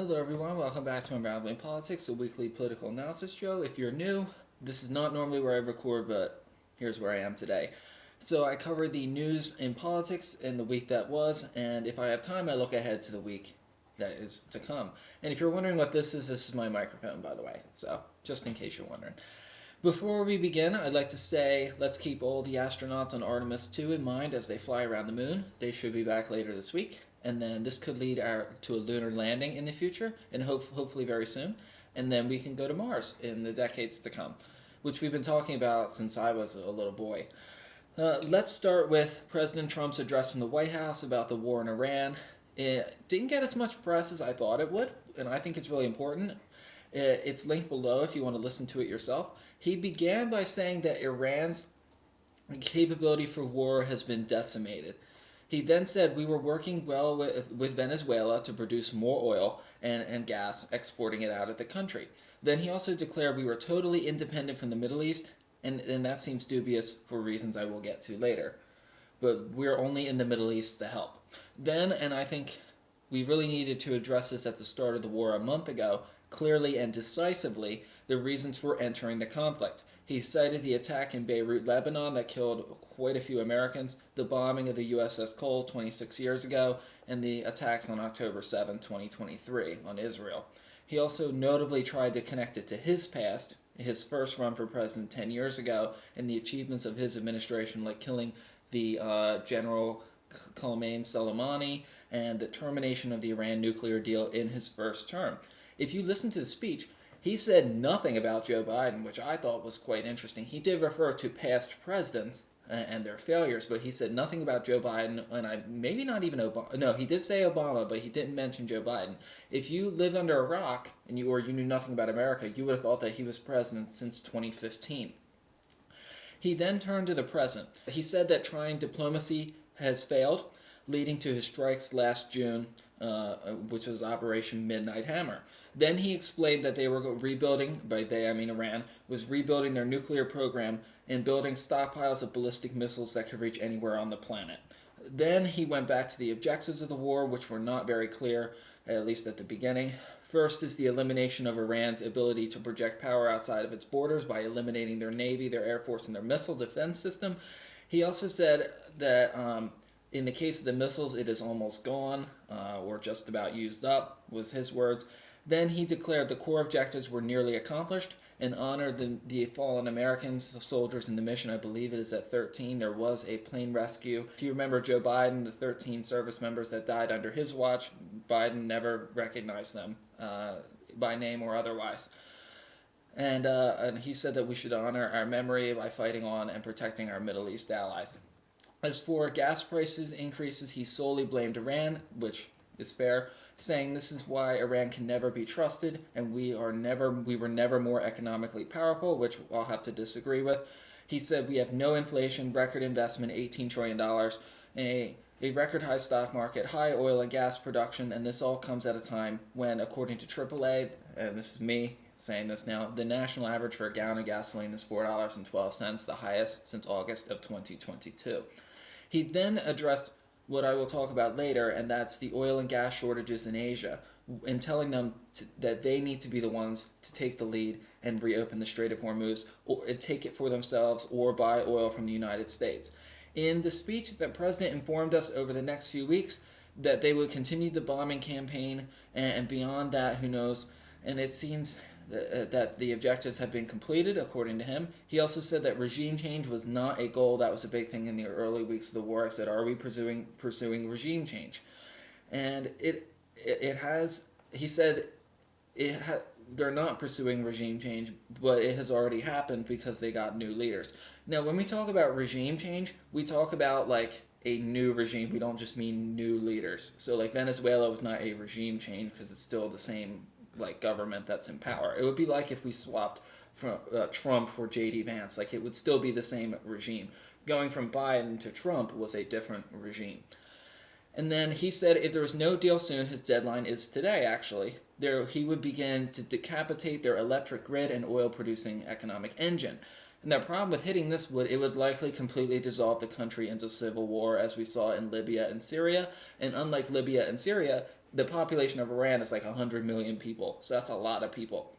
Hello, everyone. Welcome back to Unraveling Politics, a weekly political analysis show. If you're new, this is not normally where I record, but here's where I am today. So, I cover the news in politics in the week that was, and if I have time, I look ahead to the week that is to come. And if you're wondering what this is my microphone, by the way. So, just in case you're wondering. Before we begin, I'd like to say let's keep all the astronauts on Artemis 2 in mind as they fly around the moon. They should be back later this week, and then this could lead to a lunar landing in the future, and hopefully very soon. And then we can go to Mars in the decades to come, which we've been talking about since I was a little boy. Let's start with President Trump's address from the White House about the war in Iran. It didn't get as much press as I thought it would, and I think it's really important. It's linked below if you want to listen to it yourself. He began by saying that Iran's capability for war has been decimated. He then said we were working well with Venezuela to produce more oil and gas, exporting it out of the country. Then he also declared we were totally independent from the Middle East, and that seems dubious for reasons I will get to later. But we're only in the Middle East to help. Then, and I think we really needed to address this at the start of the war a month ago, clearly and decisively, the reasons for entering the conflict. He cited the attack in Beirut, Lebanon, that killed quite a few Americans, the bombing of the USS Cole 26 years ago, and the attacks on October 7, 2023, on Israel. He also notably tried to connect it to his past, his first run for president 10 years ago, and the achievements of his administration, like killing the General Qasem Soleimani and the termination of the Iran nuclear deal in his first term. If you listen to the speech, he said nothing about Joe Biden, which I thought was quite interesting. He did refer to past presidents and their failures, but he said nothing about Joe Biden, and maybe not even Obama. No, he did say Obama, but he didn't mention Joe Biden. If you lived under a rock and you knew nothing about America, you would have thought that he was president since 2015. He then turned to the present. He said that trying diplomacy has failed, leading to his strikes last June, which was Operation Midnight Hammer. Then he explained that they were rebuilding, by they I mean Iran, was rebuilding their nuclear program and building stockpiles of ballistic missiles that could reach anywhere on the planet. Then he went back to the objectives of the war, which were not very clear, at least at the beginning. First is the elimination of Iran's ability to project power outside of its borders by eliminating their navy, their air force, and their missile defense system. He also said that in the case of the missiles, it is almost gone, or just about used up, was his words. Then he declared the core objectives were nearly accomplished and honored the fallen Americans, the soldiers in the mission. I believe it is at 13. There was a plane rescue. If you remember Joe Biden, the 13 service members that died under his watch, Biden never recognized them by name or otherwise. And he said that we should honor our memory by fighting on and protecting our Middle East allies. As for gas prices increases, he solely blamed Iran, which is fair, saying this is why Iran can never be trusted, and we were never more economically powerful, which I'll have to disagree with. He said we have no inflation, record investment, $18 trillion, a record high stock market, high oil and gas production, and this all comes at a time when, according to AAA, and this is me saying this now, the national average for a gallon of gasoline is $4.12, the highest since August of 2022. He then addressed what I will talk about later, and that's the oil and gas shortages in Asia, and telling them that they need to be the ones to take the lead and reopen the Strait of Hormuz, or take it for themselves, or buy oil from the United States. In the speech, the president informed us over the next few weeks that they would continue the bombing campaign, and beyond that, who knows, and it seems that the objectives have been completed, according to him. He also said that regime change was not a goal. That was a big thing in the early weeks of the war. I said, are we pursuing regime change? And it has, he said, they're not pursuing regime change, but it has already happened because they got new leaders. Now, when we talk about regime change, we talk about like a new regime. We don't just mean new leaders. So like Venezuela was not a regime change because it's still the same like government that's in power. It would be like if we swapped from Trump for J.D. Vance. Like it would still be the same regime. Going from Biden to Trump was a different regime. And then he said if there was no deal soon, his deadline is today actually, he would begin to decapitate their electric grid and oil-producing economic engine. And the problem with hitting this it would likely completely dissolve the country into civil war, as we saw in Libya and Syria. And unlike Libya and Syria, the population of Iran is like 100 million people, so that's a lot of people.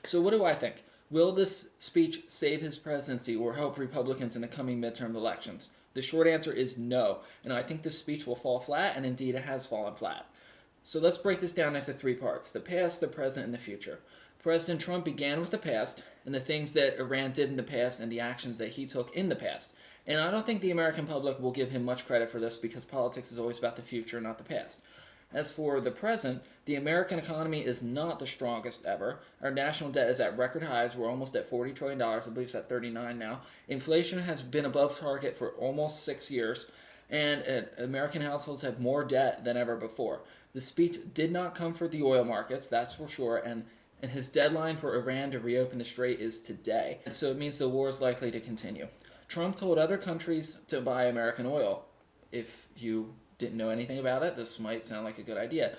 So what do I think? Will this speech save his presidency or help Republicans in the coming midterm elections? The short answer is no, and I think this speech will fall flat, and indeed it has fallen flat. So let's break this down into three parts: the past, the present, and the future. President Trump began with the past and the things that Iran did in the past and the actions that he took in the past. And I don't think the American public will give him much credit for this because politics is always about the future, not the past. As for the present, the American economy is not the strongest ever. Our national debt is at record highs. We're almost at $40 trillion. I believe it's at 39 now. Inflation has been above target for almost 6 years, and American households have more debt than ever before. The speech did not come for the oil markets, that's for sure, and his deadline for Iran to reopen the strait is today. And so it means the war is likely to continue. Trump told other countries to buy American oil. If you didn't know anything about it, this might sound like a good idea.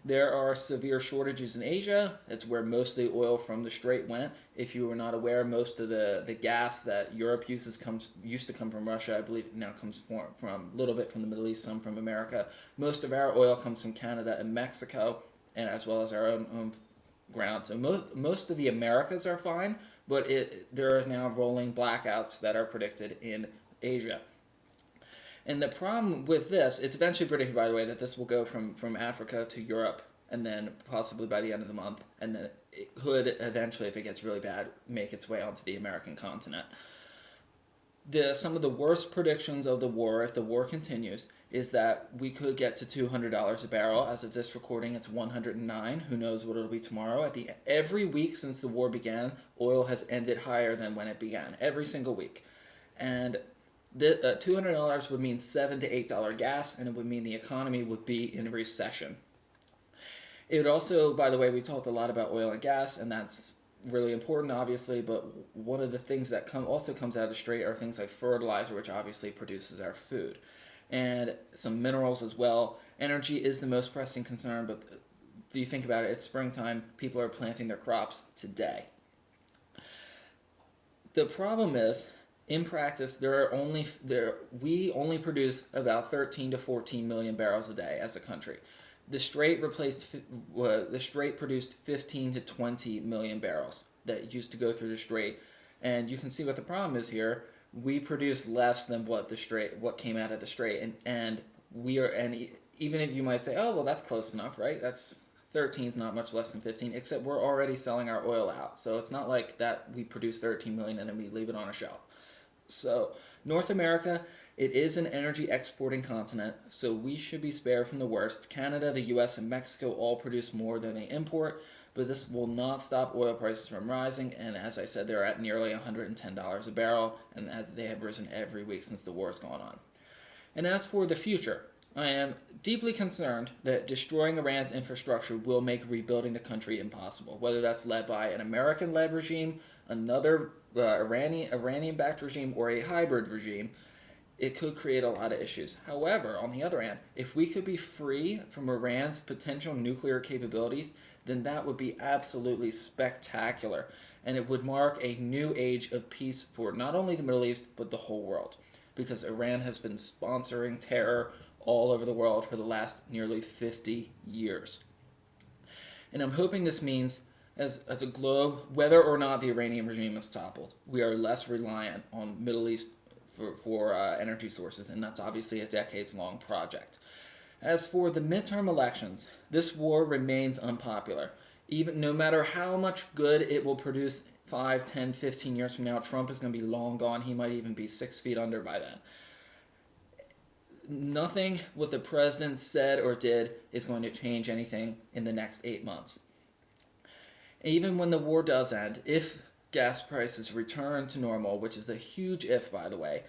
There are severe shortages in Asia. That's where most of the oil from the strait went. If you were not aware, most of the gas that Europe used to come from Russia. I believe it now comes from a little bit from the Middle East, some from America. Most of our oil comes from Canada and Mexico, and as well as our own ground. So most of the Americas are fine, but there are now rolling blackouts that are predicted in Asia. And the problem with this, it's eventually predicted, by the way, that this will go from Africa to Europe, and then possibly by the end of the month, and then it could eventually, if it gets really bad, make its way onto the American continent. Some of the worst predictions of the war, if the war continues, is that we could get to $200 a barrel. As of this recording, it's 109. Who knows what it'll be tomorrow? Every week since the war began, oil has ended higher than when it began. Every single week. And $200 would mean $7 to $8 gas, and it would mean the economy would be in a recession. It would also, by the way, we talked a lot about oil and gas, and that's really important, obviously, but one of the things that also comes out of the strait are things like fertilizer, which obviously produces our food, and some minerals as well. Energy is the most pressing concern, but if you think about it, it's springtime. People are planting their crops today. The problem is, in practice, we only produce about 13 to 14 million barrels a day as a country. The strait produced 15 to 20 million barrels that used to go through the strait, and you can see what the problem is here. We produce less than what came out of the strait, and even if you might say, oh well, that's close enough, right? That's 13 is not much less than 15, except we're already selling our oil out, so it's not like that we produce 13 million and then we leave it on a shelf. So North America, it is an energy exporting continent, so we should be spared from the worst. Canada, the US, and Mexico all produce more than they import, but this will not stop oil prices from rising, and as I said, they're at nearly $110 a barrel, and as they have risen every week since the war has gone on. And as for the future, I am deeply concerned that destroying Iran's infrastructure will make rebuilding the country impossible, whether that's led by an American-led regime, another Iranian-backed regime, or a hybrid regime. It could create a lot of issues. However, on the other hand, if we could be free from Iran's potential nuclear capabilities, then that would be absolutely spectacular, and it would mark a new age of peace for not only the Middle East, but the whole world, because Iran has been sponsoring terror all over the world for the last nearly 50 years. And I'm hoping this means, as a globe, whether or not the Iranian regime is toppled, we are less reliant on Middle East for energy sources, and that's obviously a decades-long project. As for the midterm elections, this war remains unpopular. Even no matter how much good it will produce 5, 10, 15 years from now, Trump is going to be long gone. He might even be 6 feet under by then. Nothing what the president said or did is going to change anything in the next 8 months. Even when the war does end, if gas prices return to normal, which is a huge if, by the way,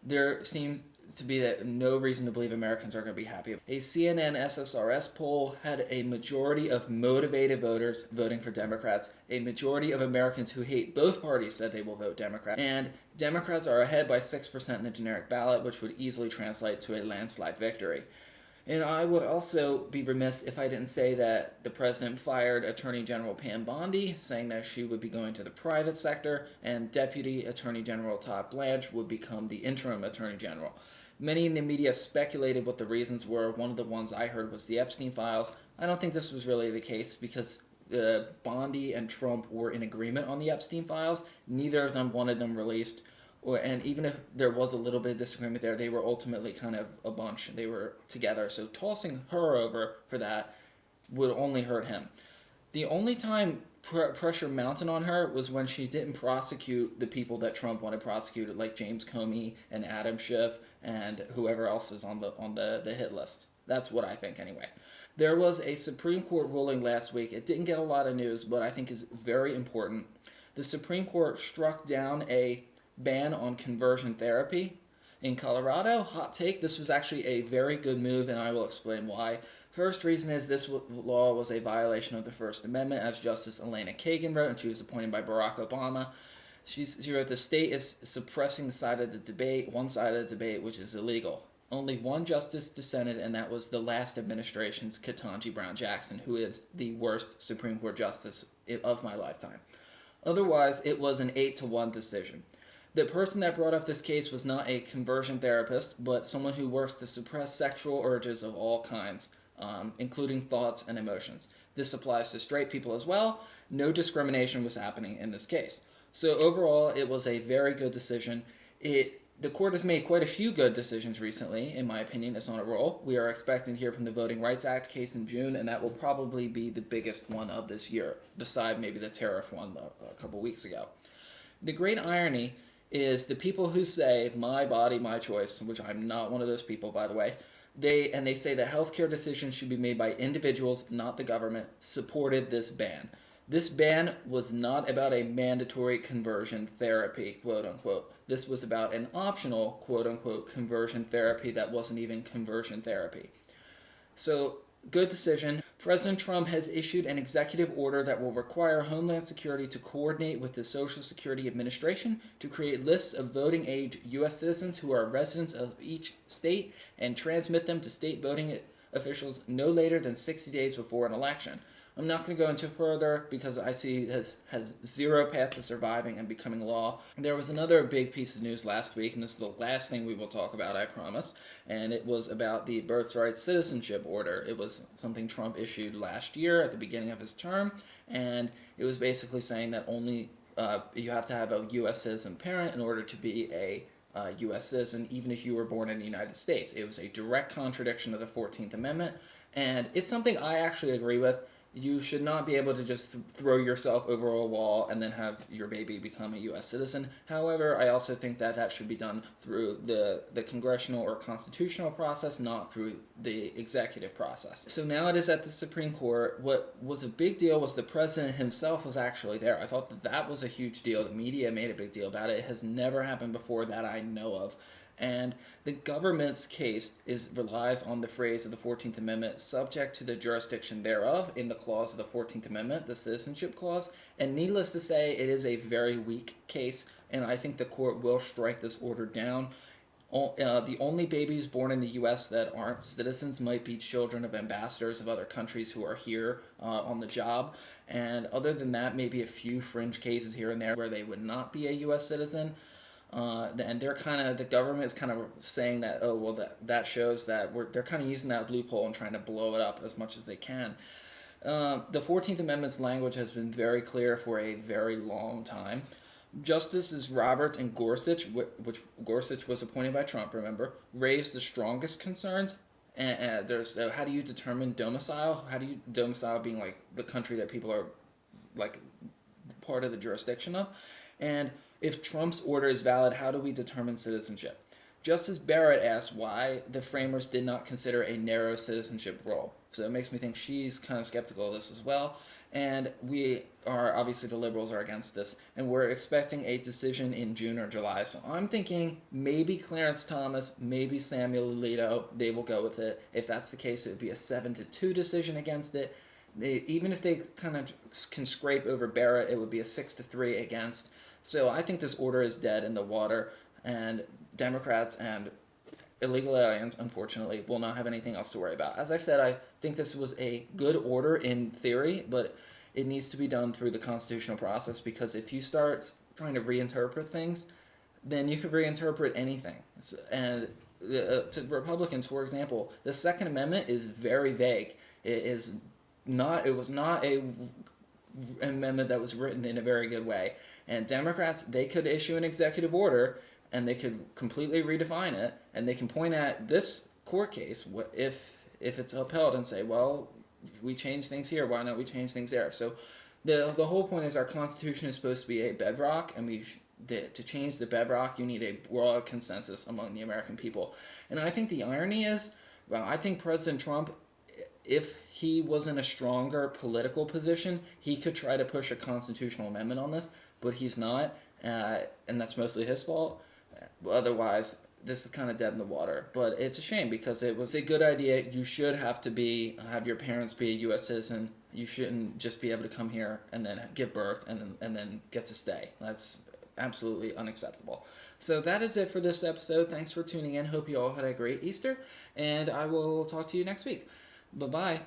there seems to be no reason to believe Americans are going to be happy. A CNN SSRS poll had a majority of motivated voters voting for Democrats. A majority of Americans who hate both parties said they will vote Democrat. And Democrats are ahead by 6% in the generic ballot, which would easily translate to a landslide victory. And I would also be remiss if I didn't say that the president fired Attorney General Pam Bondi, saying that she would be going to the private sector, and Deputy Attorney General Todd Blanche would become the interim Attorney General. Many in the media speculated what the reasons were. One of the ones I heard was the Epstein files. I don't think this was really the case because Bondi and Trump were in agreement on the Epstein files. Neither of them wanted them released. And even if there was a little bit of disagreement there, they were ultimately kind of a bunch. They were together. So tossing her over for that would only hurt him. The only time pressure mounted on her was when she didn't prosecute the people that Trump wanted prosecuted, like James Comey and Adam Schiff and whoever else is on the hit list. That's what I think anyway. There was a Supreme Court ruling last week. It didn't get a lot of news, but I think is very important. The Supreme Court struck down a ban on conversion therapy in Colorado. Hot take, this was actually a very good move, and I will explain why. First reason is this law was a violation of the First Amendment, as Justice Elena Kagan wrote, and she was appointed by Barack Obama. She wrote, the state is suppressing the side of the debate, one side of the debate, which is illegal. Only one justice dissented, and that was the last administration's Ketanji Brown Jackson, who is the worst Supreme Court justice of my lifetime. Otherwise, it was an 8-1 decision. The person that brought up this case was not a conversion therapist, but someone who works to suppress sexual urges of all kinds, including thoughts and emotions. This applies to straight people as well. No discrimination was happening in this case. So overall, it was a very good decision. The court has made quite a few good decisions recently, in my opinion. It's on a roll. We are expecting to hear from the Voting Rights Act case in June, and that will probably be the biggest one of this year, beside maybe the tariff one a couple weeks ago. The great irony is the people who say, my body, my choice, which I'm not one of those people, by the way, they say that healthcare decisions should be made by individuals, not the government, supported this ban. This ban was not about a mandatory conversion therapy, quote unquote. This was about an optional, quote unquote, conversion therapy that wasn't even conversion therapy. So, good decision. President Trump has issued an executive order that will require Homeland Security to coordinate with the Social Security Administration to create lists of voting age U.S. citizens who are residents of each state and transmit them to state voting officials no later than 60 days before an election. I'm not going to go into further because I see it has zero path to surviving and becoming law. There was another big piece of news last week, and this is the last thing we will talk about, I promise, and it was about the birthright citizenship order. It was something Trump issued last year at the beginning of his term, and it was basically saying that only you have to have a U.S. citizen parent in order to be a U.S. citizen, even if you were born in the United States. It was a direct contradiction of the 14th Amendment, and it's something I actually agree with. You should not be able to just throw yourself over a wall and then have your baby become a U.S. citizen. However, I also think that that should be done through the congressional or constitutional process, not through the executive process. So now it is at the Supreme Court. What was a big deal was the president himself was actually there. I thought that was a huge deal. The media made a big deal about it. It has never happened before that I know of. And the government's case relies on the phrase of the 14th Amendment, subject to the jurisdiction thereof, in the clause of the 14th Amendment, the citizenship clause. And needless to say, it is a very weak case, and I think the court will strike this order down. The only babies born in the U.S. that aren't citizens might be children of ambassadors of other countries who are here on the job. And other than that, maybe a few fringe cases here and there where they would not be a U.S. citizen. And the government is kind of saying that, oh, well, that shows that they're kind of using that loophole and trying to blow it up as much as they can. The 14th Amendment's language has been very clear for a very long time. Justices Roberts and Gorsuch, which Gorsuch was appointed by Trump, remember, raised the strongest concerns. And there's how do you determine domicile? How do you domicile being like the country that people are like part of the jurisdiction of? And if Trump's order is valid, how do we determine citizenship? Justice Barrett asked why the framers did not consider a narrow citizenship role. So it makes me think she's kind of skeptical of this as well. And we are, obviously the liberals are against this, and we're expecting a decision in June or July. So I'm thinking maybe Clarence Thomas, maybe Samuel Alito, they will go with it. If that's the case, it would be a 7-2 decision against it. Even if they kind of can scrape over Barrett, it would be a 6-3 against. So I think this order is dead in the water, and Democrats and illegal aliens, unfortunately, will not have anything else to worry about. As I said, I think this was a good order in theory, but it needs to be done through the constitutional process, because if you start trying to reinterpret things, then you could reinterpret anything. And to Republicans, for example, the Second Amendment is very vague. It is not. It was not a amendment that was written in a very good way. And Democrats, they could issue an executive order and they could completely redefine it, and they can point at this court case if it's upheld and say, well, we changed things here, why not we change things there? So the whole point is our Constitution is supposed to be a bedrock, and to change the bedrock, you need a broad consensus among the American people. And I think the irony is, well, I think President Trump, if he was in a stronger political position, he could try to push a constitutional amendment on this, but he's not, and that's mostly his fault. Otherwise, this is kind of dead in the water. But it's a shame because it was a good idea. You should have your parents be a U.S. citizen. You shouldn't just be able to come here and then give birth and then get to stay. That's absolutely unacceptable. So that is it for this episode. Thanks for tuning in. Hope you all had a great Easter, and I will talk to you next week. Bye-bye.